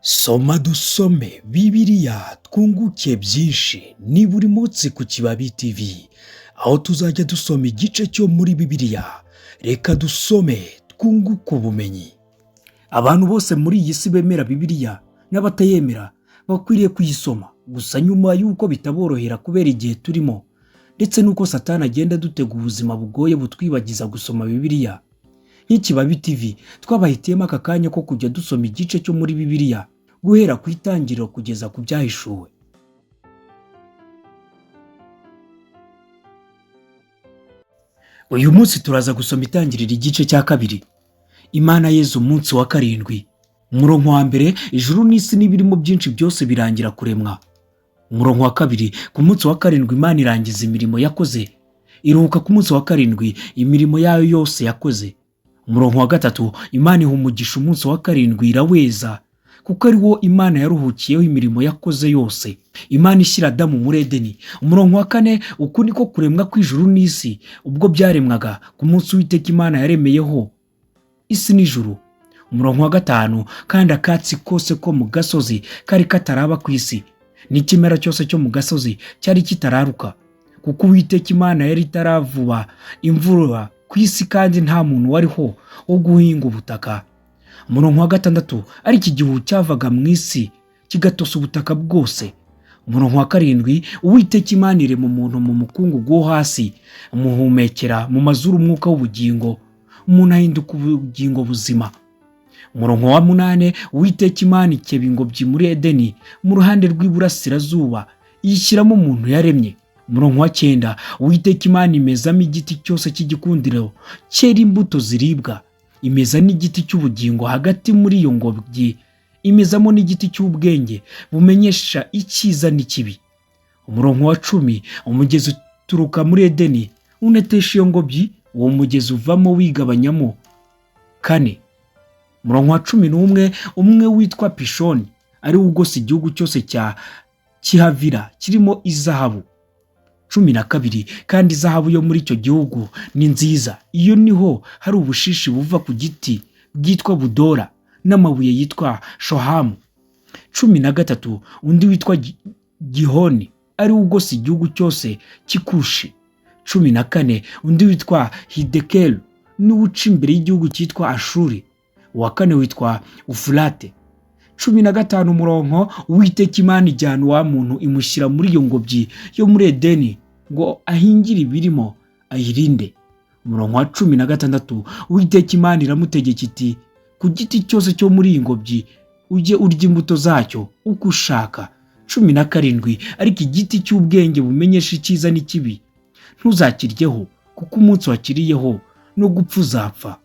Soma dusome Bibiliya twunguke byinshi ni buri munsi ku Kibabi TV, aho tuzajya dusoma igice cyo muri Bibiliya. Reka dusome twunguke ubumenyi. Abantu bose muri iyi si bemera Bibiliya n'abatayemera bakwiriye kuyisoma, gusa nyuma y'uko bitaborohera kubera igihe turimo ndetse n'uko Satani agenda dutega ubuzima bugoye butwibagiza gusoma Bibiliya. Nk'ikibabi TV twabahitiyemo aka kanya ko kujya dusoma igice cyo muri Bibiliya guhera ku itangiriro kugeza ku byahishuwe. Uyu munsi turaza gusoma itangiriro igice cya kabiri. Imana Yezu umunsi wa karindwi. Umurongo wa mbere, ijuru n'isi n'ibirimo byinshi byose birangira kuremwa. Umurongo wa kabiri, ku munsi wa karindwi Imana irangiza imirimo yakoze, iruhuka ku munsi wa karindwi imirimo yayo yose yakoze. Umurongo wa gatatu, Imana iha umugisha umunsi wa karindwi iraweza, kuko ari wo Imana yaruhukiyeho imirimo yakoze yose. Imana ishyira Adamu muri Edeni. Umurongo wa kane, uku niko kuremwa kw'ijuru n'isi ubwo byaremwaga ku munsi Uwiteka Imana yaremeyeho isi n'ijuru. Umurongo wa gatanu, kandi akatsi kose ko mu gasozi kari kataraba ku isi n'ikimera cyose cyo mu gasozi cyari kitararuka, kuko Uwiteka Imana yari itaravuba imvura ku isi kandi nta muntu wariho wo guhinga ubutaka. Umurongo wa gatandatu, ariko igihu cyavaga mu isi kigatosa ubutaka bwose. Umurongo wa karindwi, Uwiteka Imana irema umuntu mu mukungugu wo hasi, amuhumekera mu mazuru umwuka w'ubugingo, umuntu ahinduka ubugingo buzima. Umurongo wa munane, Uwiteka Imana ikeba ingobyi muri Edeni mu ruhande rw'iburasirazuba, yishyiramo umuntu yaremye. Umurongo wa cyenda, Uwiteka Imana imezamo igiti cyose cy'igikundiro cyera imbuto ziribwa, imeza n'igiti cy'ubugingo hagati muri iyo ngobyi, imezamo n'igiti cy'ubwenge bumenyesha icyiza n'ikibi. Umurongo wa cumi, umugezi uturuka muri Edeni unetesha iyo ngobyi, uwo mugezi uvamo wigabanyamo kane. Umurongo wa cumi n'umwe, umwe witwa Pishoni ari wo ugose igihugu cyose cya Kihavira kirimo izahabu. Cumi na kabiri, kandi izahabu yo muri icyo gihugu ni nziza, iyo niho hari ubushishi buva ku giti bwitwa Budora n'amabuye yitwa Shohamu. Cumi na gatatu, undi witwa Gihoni ari wo ugose igihugu cyose cy'Ikushi. Cumi na kane, undi witwa Hidekelu niwe uca imbere y'igihugu cyitwa Ashuri. Uwa kane witwa Ufurate. Cumi na gatanu, umurongo, Uwiteka Imana ijyana wa muntu imushyira muri iyo ngobyi yo muri Edeni ngo ahingire ibirimo ayirinde. Umurongo wa cumi na gatandatu, Uwiteka Imana iramutegeka iti, ku giti cyose cyo muri iyi ngobyi ujye urya imbuto zacyo uko ushaka. Cumi na karindwi, ariko igiti cy'ubwenge bumenyesha icyiza n'ikibi ntuzakiryeho, kuko umunsi wakiriyeho no gupfa uzapfa.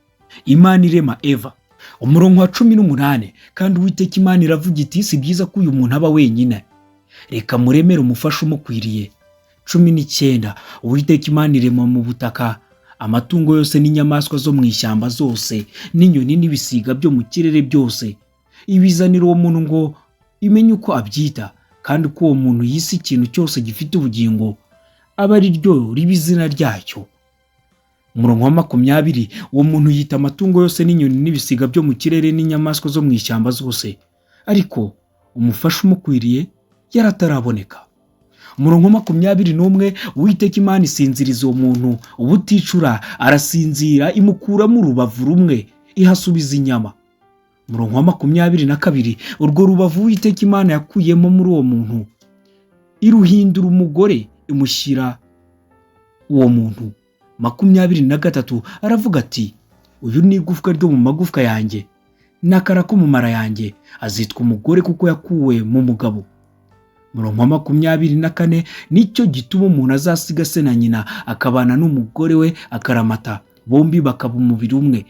Imana irema Eva. Umurongo wa cumi n'umunane, kandi Uwiteka Imana iravuga iti, si byiza ko uyu muntu aba wenyine, reka muremere umufasha umukwiriye. Cumi n'icyenda, Uwiteka Imana irema mu butaka amatungo yose n'inyamaswa zo mu ishyamba zose n'inyoni n'ibisiga byo mu kirere byose, ibizanira uwo muntu ngo imenye uko abyita, kandi ko uwo muntu yise ikintu cyose gifite ubugingo aba ari ryo riba izina ryacyo. Umurongo wa makumyabiri, uwo muntu yita amatungo yose n'inyoni n'ibisiga byo mu kirere n'inyamaswa zo mu ishyamba zose, ariko umufasha umukwiriye yarataraboneka. Umurongo wa makumyabiri n'umwe, Uwiteka Imana isinziriza uwo muntu ubuticura, arasinzira imukuramo urubavu rumwe ihasubiza inyama. Umurongo wa makumyabiri na kabiri, urwo rubavu Uwiteka Imana yakuyemo muri uwo muntu iruhindura umugore imushyira uwo muntu. Makumyabiri na gatatu, aravuga ati, uyu ni igufwa ryo mu magufwa yanjye n'akara ko mu mara yanjye, azitwa umugore kuko yakuwe mu mugabo. Umurongo wa makumyabiri na kane, nicyo gituma umuntu azasiga se na nyina akabana n'umugore we akaramata, bombi bakaba umubiri umwe.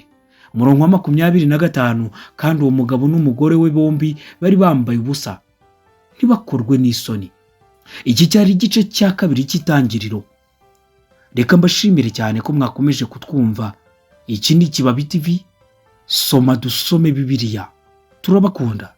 Umurongo wa makumyabiri na gatanu, kandi uwo mugabo n'umugore we bombi bari bambaye ubusa, ntibakorwe n'isoni. Iki cyari igice cya kabiri cy'itangiriro. Reka mbashimire cyane ko mwakomeje kutwumva. Iki ni Kibabi TV, soma dusome Bibiliya. Turabakunda.